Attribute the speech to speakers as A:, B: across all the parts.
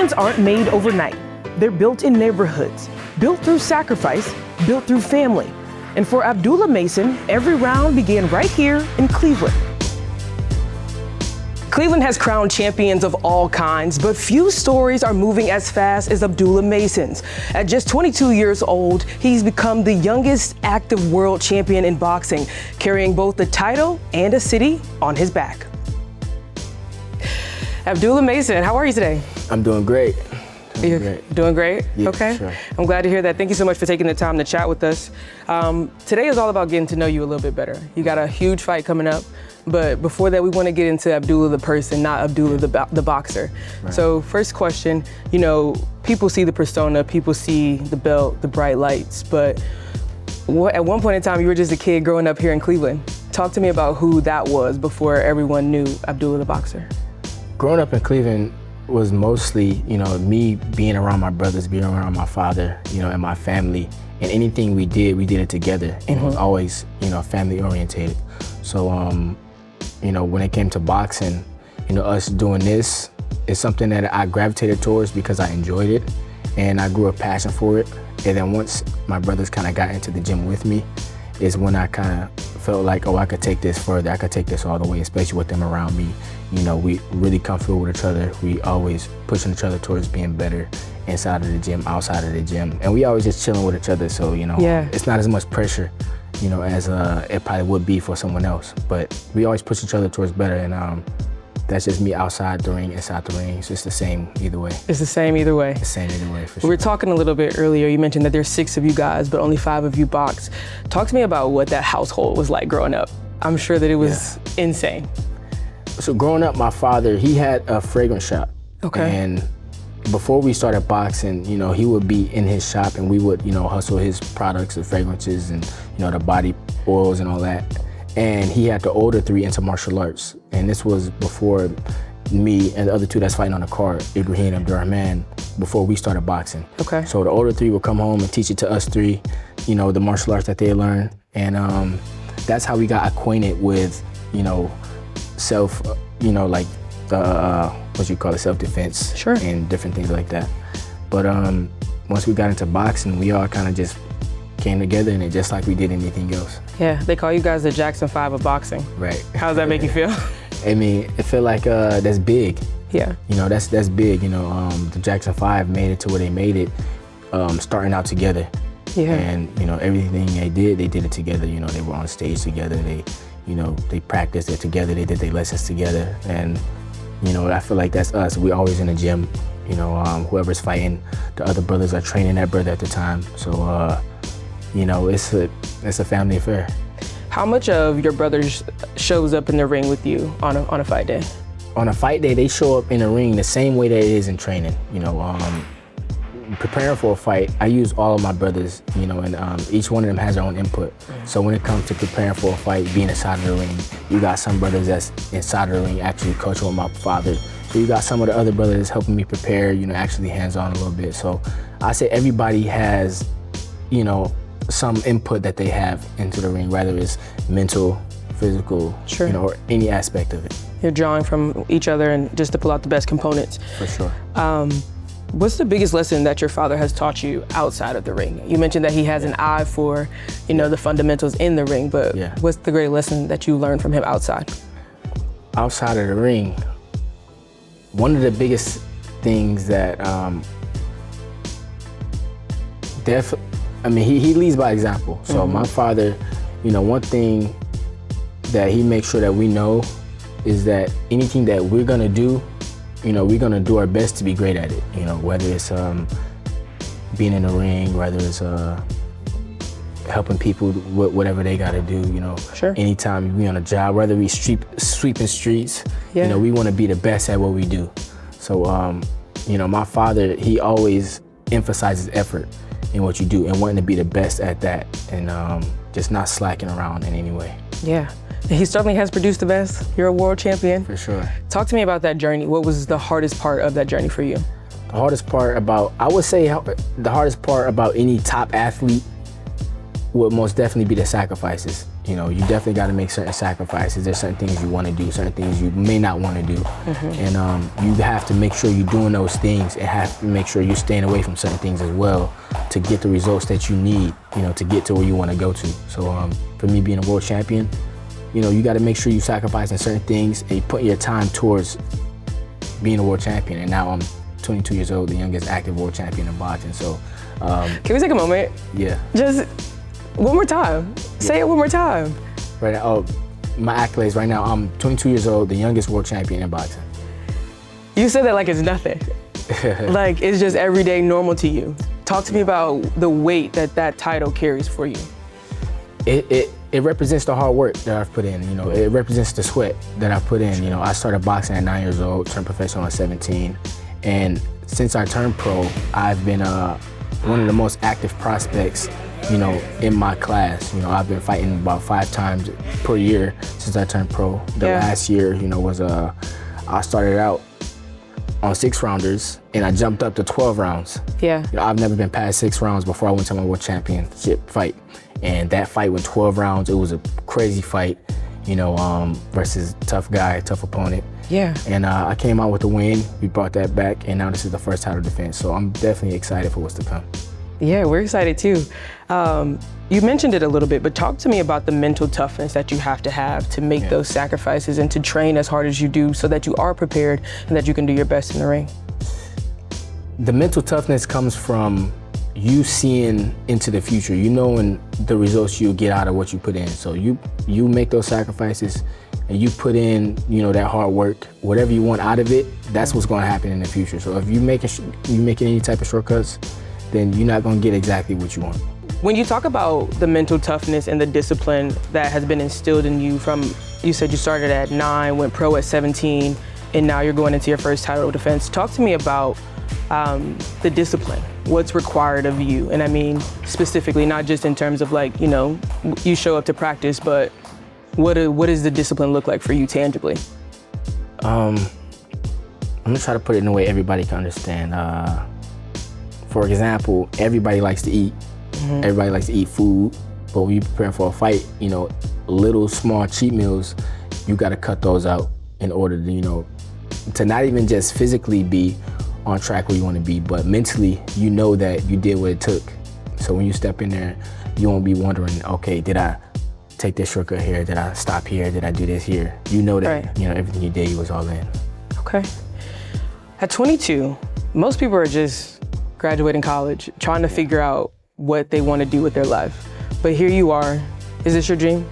A: Champions aren't made overnight. They're built in neighborhoods, built through sacrifice, built through family. And for Abdullah Mason, every round began right here in Cleveland. Cleveland has crowned champions of all kinds, but few stories are moving as fast as Abdullah Mason's. At just 22 years old, he's become the youngest active world champion in boxing, carrying both the title and a city on his back. Abdullah Mason, how are you today?
B: I'm doing great.
A: Doing great?
B: Yeah,
A: okay.
B: Sure.
A: I'm glad to hear that. Thank you so much for taking the time to chat with us. Today is all about getting to know you a little bit better. You got a huge fight coming up, but before that, we want to get into Abdullah the person, not Abdullah the boxer. Right. So first question, you know, people see the persona, people see the belt, the bright lights, but at one point in time, you were just a kid growing up here in Cleveland. Talk to me about who that was before everyone knew Abdullah the boxer.
B: Growing up in Cleveland was mostly, you know, me being around my brothers, being around my father, you know, and my family. And anything we did it together. And it was always, you know, family orientated. So, you know, when it came to boxing, you know, us doing this is something that I gravitated towards because I enjoyed it and I grew a passion for it. And then once my brothers kind of got into the gym with me, is when I kind of felt like, oh, I could take this further. I could take this all the way, especially with them around me. You know, we really comfortable with each other. We always pushing each other towards being better inside of the gym, outside of the gym. And we always just chilling with each other. So, you know, It's not as much pressure, you know, as it probably would be for someone else. But we always push each other towards better. And that's just me outside the ring, inside the ring. It's just the same either way.
A: It's the same either way.
B: The same either way, for sure.
A: We were talking a little bit earlier. You mentioned that there's 6 of you guys, but only 5 of you box. Talk to me about what that household was like growing up. I'm sure that it was insane.
B: So growing up, my father, he had a fragrance shop.
A: Okay.
B: And before we started boxing, you know, he would be in his shop and we would, you know, hustle his products, the fragrances and, you know, the body oils and all that. And he had the older 3 into martial arts. And this was before me and the other 2 that's fighting on the card, Ibrahim and Abdurrahman, before we started boxing.
A: Okay.
B: So the older 3 would come home and teach it to us 3, you know, the martial arts that they learned. And that's how we got acquainted with, you know, self, you know, like what you call it, self-defense.
A: Sure.
B: And different things like that. But once we got into boxing, we all kind of just came together and it just like we did anything else.
A: Yeah, they call you guys the Jackson 5 of boxing.
B: Right.
A: How does that make you feel?
B: I mean, it felt like that's big.
A: Yeah.
B: You know, that's big. You know, the Jackson 5 made it to where they made it, starting out together.
A: Yeah.
B: And, you know, everything they did it together. You know, they were on stage together. They, you know, they practiced it together. They did their lessons together. And, you know, I feel like that's us. We're always in the gym. You know, whoever's fighting, the other brothers are training that brother at the time. So, you know, it's a family affair.
A: How much of your brothers shows up in the ring with you on a fight day?
B: On a fight day, they show up in the ring the same way that it is in training. You know, preparing for a fight, I use all of my brothers, you know, and each one of them has their own input. So when it comes to preparing for a fight, being inside of the ring, you got some brothers that's inside of the ring actually coaching with my father. So you got some of the other brothers helping me prepare, you know, actually hands-on a little bit. So I say everybody has, you know, some input that they have into the ring, whether it's mental, physical,
A: sure,
B: you know, or any aspect of it.
A: You're drawing from each other and just to pull out the best components.
B: For sure.
A: What's the biggest lesson that your father has taught you outside of the ring? You mentioned that he has an eye for, you know, the fundamentals in the ring, but what's the great lesson that you learned from him outside?
B: Outside of the ring, one of the biggest things that I mean, he leads by example. So my father, you know, one thing that he makes sure that we know is that anything that we're gonna do, you know, we're gonna do our best to be great at it. You know, whether it's being in the ring, whether it's helping people with whatever they gotta do, you know.
A: Sure.
B: Anytime we on a job, whether we sweeping streets, you know, we wanna be the best at what we do. So, you know, my father, he always emphasizes effort in what you do and wanting to be the best at that and just not slacking around in any way.
A: Yeah, he certainly has produced the best. You're a world champion.
B: For sure.
A: Talk to me about that journey. What was the hardest part of that journey for you?
B: The hardest part about, I would say the hardest part about any top athlete would most definitely be the sacrifices. you know, you definitely got to make certain sacrifices. There's certain things you want to do, certain things you may not want to do. And you have to make sure you're doing those things and have to make sure you're staying away from certain things as well to get the results that you need, you know, to get to where you want to go to. So for me being a world champion, you know, you got to make sure you sacrificing certain things and you put your time towards being a world champion. And now I'm 22 years old, the youngest active world champion in boxing. So
A: can we take a moment?
B: Yeah.
A: Just one more time. Say it one more time.
B: Right now, oh, my accolades right now, I'm 22 years old, the youngest world champion in boxing.
A: You said that like it's nothing. Like it's just everyday normal to you. Talk to me about the weight that that title carries for you.
B: It represents the hard work that I've put in, you know, it represents the sweat that I've put in. You know, I started boxing at 9 years old, turned professional at 17. And since I turned pro, I've been one of the most active prospects, you know, in my class. You know, I've been fighting about 5 times per year since I turned pro. The last year, you know, was I started out on 6-rounders and I jumped up to 12 rounds. Yeah. You know, I've never been past 6 rounds before I went to my world championship fight. And that fight went 12 rounds. It was a crazy fight, you know, versus tough guy, tough opponent. Yeah. And I came out with a win. We brought that back, and now this is the first title defense. So I'm definitely excited for what's to come.
A: Yeah, we're excited too. You mentioned it a little bit, but talk to me about the mental toughness that you have to make those sacrifices and to train as hard as you do so that you are prepared and that you can do your best in the ring.
B: The mental toughness comes from you seeing into the future, you knowing the results you'll get out of what you put in. So you make those sacrifices and you put in, you know, that hard work, whatever you want out of it, that's what's going to happen in the future. So if you making any type of shortcuts, then you're not going to get exactly what you want.
A: When you talk about the mental toughness and the discipline that has been instilled in you from, you said you started at 9, went pro at 17, and now you're going into your first title defense. Talk to me about the discipline, what's required of you. And I mean, specifically, not just in terms of like, you know, you show up to practice, but what does the discipline look like for you tangibly?
B: I'm gonna try to put it in a way everybody can understand. For example, everybody likes to eat. Everybody likes to eat food, but when you're preparing for a fight, you know, little small cheat meals, you gotta cut those out in order to, you know, to not even just physically be on track where you want to be, but mentally, you know that you did what it took. So when you step in there, you won't be wondering, okay, did I take this shortcut here? Did I stop here? Did I do this here? You know that, you know, everything you did, you was all in. Okay.
A: At 22, most people are just graduating college, trying to figure out what they want to do with their life. But here you are. Is this your dream?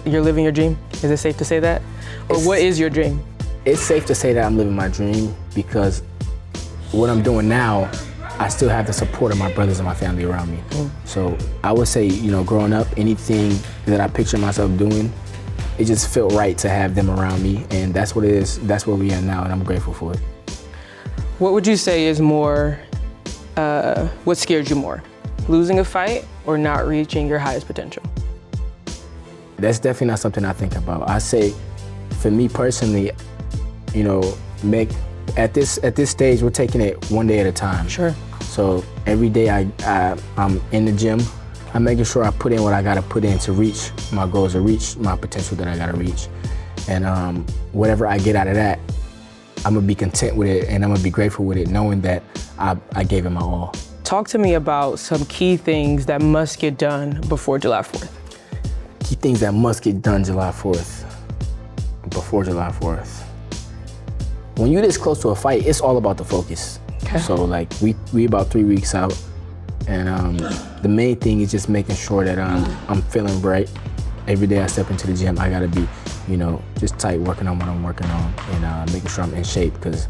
A: You're living your dream? Is it safe to say that? Or what is your dream?
B: It's safe to say that I'm living my dream because what I'm doing now, I still have the support of my brothers and my family around me. So I would say, you know, growing up, anything that I picture myself doing, it just felt right to have them around me, and that's what it is. That's where we are now, and I'm grateful for it.
A: What would you say is more, what scares you more? Losing a fight or not reaching your highest potential?
B: That's definitely not something I think about. I say, for me personally, you know, at this stage, we're taking it one day at a time. Sure. So every day I'm in the gym, I'm making sure I put in what I gotta put in to reach my goals, to reach my potential that I gotta reach. And whatever I get out of that, I'm gonna be content with it and I'm gonna be grateful with it, knowing that I gave it my all.
A: Talk to me about some key things that must get done before July 4th.
B: Key things that must get done July 4th, before July 4th. When you're this close to a fight, it's all about the focus. Okay. So like we about 3 weeks out, and the main thing is just making sure that I'm feeling right. Every day I step into the gym, I gotta be, you know, just tight, working on what I'm working on, and making sure I'm in shape. Because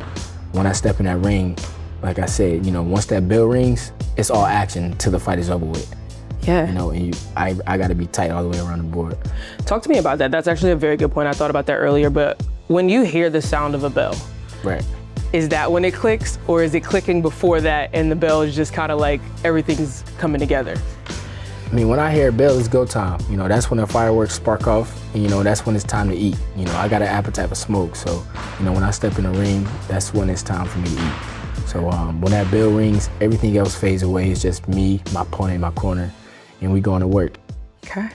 B: when I step in that ring, like I said, you know, once that bell rings, it's all action till the fight is over with. Yeah. You know, and I gotta be tight all the way around the board.
A: Talk to me about that. That's actually a very good point. I thought about that earlier, but when you hear the sound of a bell, right, is that when it clicks, or is it clicking before that and the bell is just kind of like everything's coming together?
B: I mean, when I hear a bell, it's go time. You know, that's when the fireworks spark off, and you know, that's when it's time to eat. You know, I got an appetite for smoke, so, you know, when I step in the ring, that's when it's time for me to eat. So when that bell rings, everything else fades away. It's just me, my opponent in my corner, and we going to work.
A: Okay.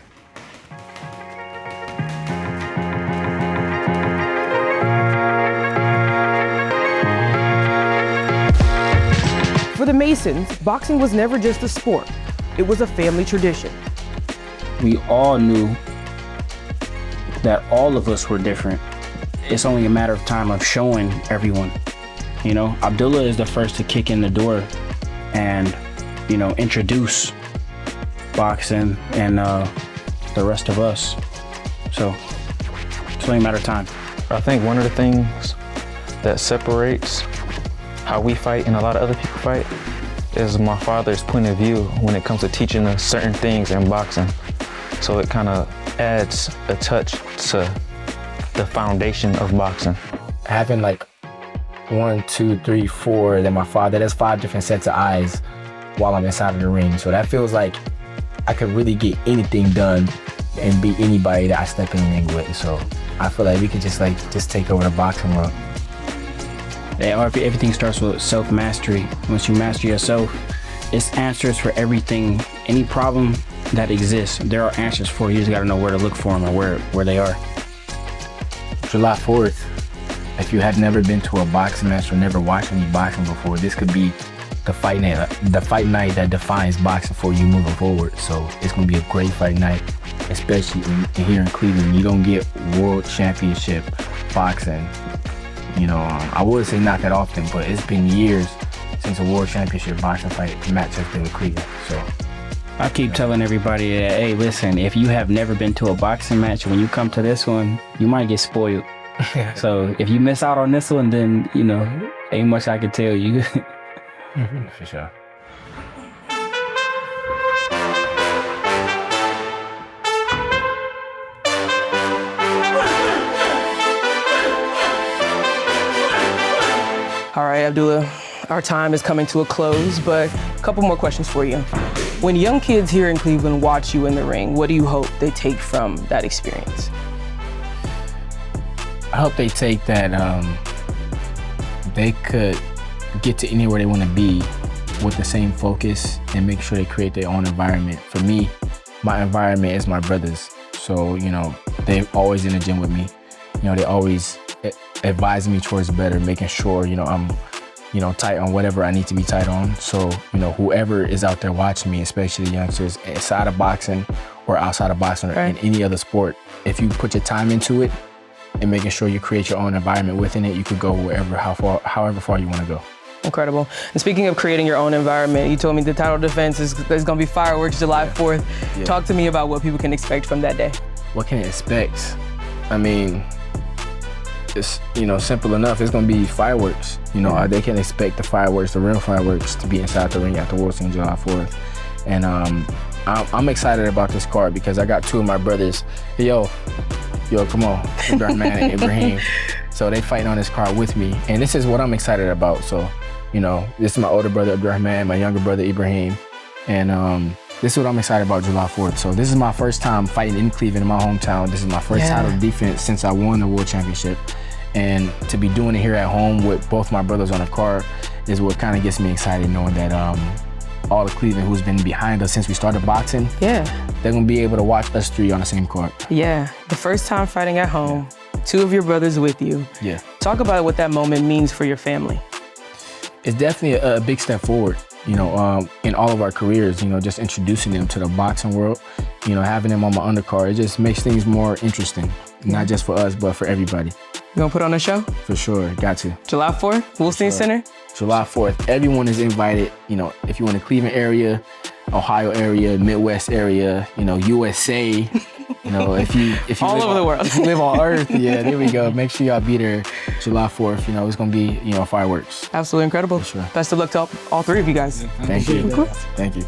A: For the Masons, boxing was never just a sport. It was a family tradition.
C: We all knew that all of us were different. It's only a matter of time of showing everyone. You know, Abdullah is the first to kick in the door and, you know, introduce boxing and the rest of us. So it's only a matter of time.
D: I think one of the things that separates how we fight and a lot of other people fight is my father's point of view when it comes to teaching us certain things in boxing. So it kind of adds a touch to the foundation of boxing.
B: Having like 1, 2, 3, 4, then my father, that's 5 different sets of eyes while I'm inside of the ring. So that feels like I could really get anything done and beat anybody that I step in the ring with. So I feel like we could just take over the boxing world.
C: Everything starts with self-mastery. Once you master yourself, it's answers for everything. Any problem that exists, there are answers for you. You just gotta know where to look for them or where they are.
B: July 4th, if you have never been to a boxing match or never watched any boxing before, this could be the fight night that defines boxing for you moving forward. So it's gonna be a great fight night, especially here in Cleveland. You don't get world championship boxing. You know, I would say not that often, but it's been years since a world championship boxing fight match has been in Cleveland. So
C: I keep telling everybody that, hey, listen, if you have never been to a boxing match, when you come to this one, you might get spoiled. So if you miss out on this one, then, you know, ain't much I can tell you.
B: For sure.
A: All right, Abdullah, our time is coming to a close, but a couple more questions for you. When young kids here in Cleveland watch you in the ring, what do you hope they take from that experience?
B: I hope they take that they could get to anywhere they want to be with the same focus and make sure they create their own environment. For me, my environment is my brothers. So, you know, they're always in the gym with me. You know, they always advise me towards better, making sure, you know, I'm, you know, tight on whatever I need to be tight on. So, you know, whoever is out there watching me, especially the youngsters inside of boxing or outside of boxing or in any other sport, if you put your time into it and making sure you create your own environment within it, you could go wherever, however far you want to go.
A: Incredible. And speaking of creating your own environment, you told me the title defense there's going to be fireworks July 4th. Yeah. Talk to me about what people can expect from that day.
B: What can they expect? I mean, it's, you know, simple enough. It's going to be fireworks. You know, they can expect the fireworks, the real fireworks, to be inside the ring afterwards on July 4th. And I'm excited about this card because I got 2 of my brothers. Yo, come on, Abdullah and Ibrahim. So they fighting on this card with me. And this is what I'm excited about. So, you know, this is my older brother, Abdullah, my younger brother, Ibrahim. And this is what I'm excited about July 4th. So this is my first time fighting in Cleveland, in my hometown. This is my first title defense since I won the world championship. And to be doing it here at home with both my brothers on the card is what kind of gets me excited, knowing that all of Cleveland who's been behind us since we started boxing, they're gonna be able to watch us 3 on the same card. Yeah,
A: the first time fighting at home, 2 of your brothers with you.
B: Yeah.
A: Talk about what that moment means for your family.
B: It's definitely a big step forward, you know, in all of our careers, you know, just introducing them to the boxing world, you know, having them on my undercard, it just makes things more interesting, not just for us, but for everybody.
A: You gonna put on a show?
B: For sure, got to.
A: July 4th, Wolstein Center?
B: July 4th, everyone is invited, you know, if you're in the Cleveland area, Ohio area, Midwest area, you know, USA, you know, if you
A: all over the world.
B: If you live on Earth, yeah, there we go. Make sure y'all be there July 4th. You know, it's gonna be, you know, fireworks.
A: Absolutely incredible.
B: For sure.
A: Best of luck to all 3 of you guys.
B: Thank you. Thank you.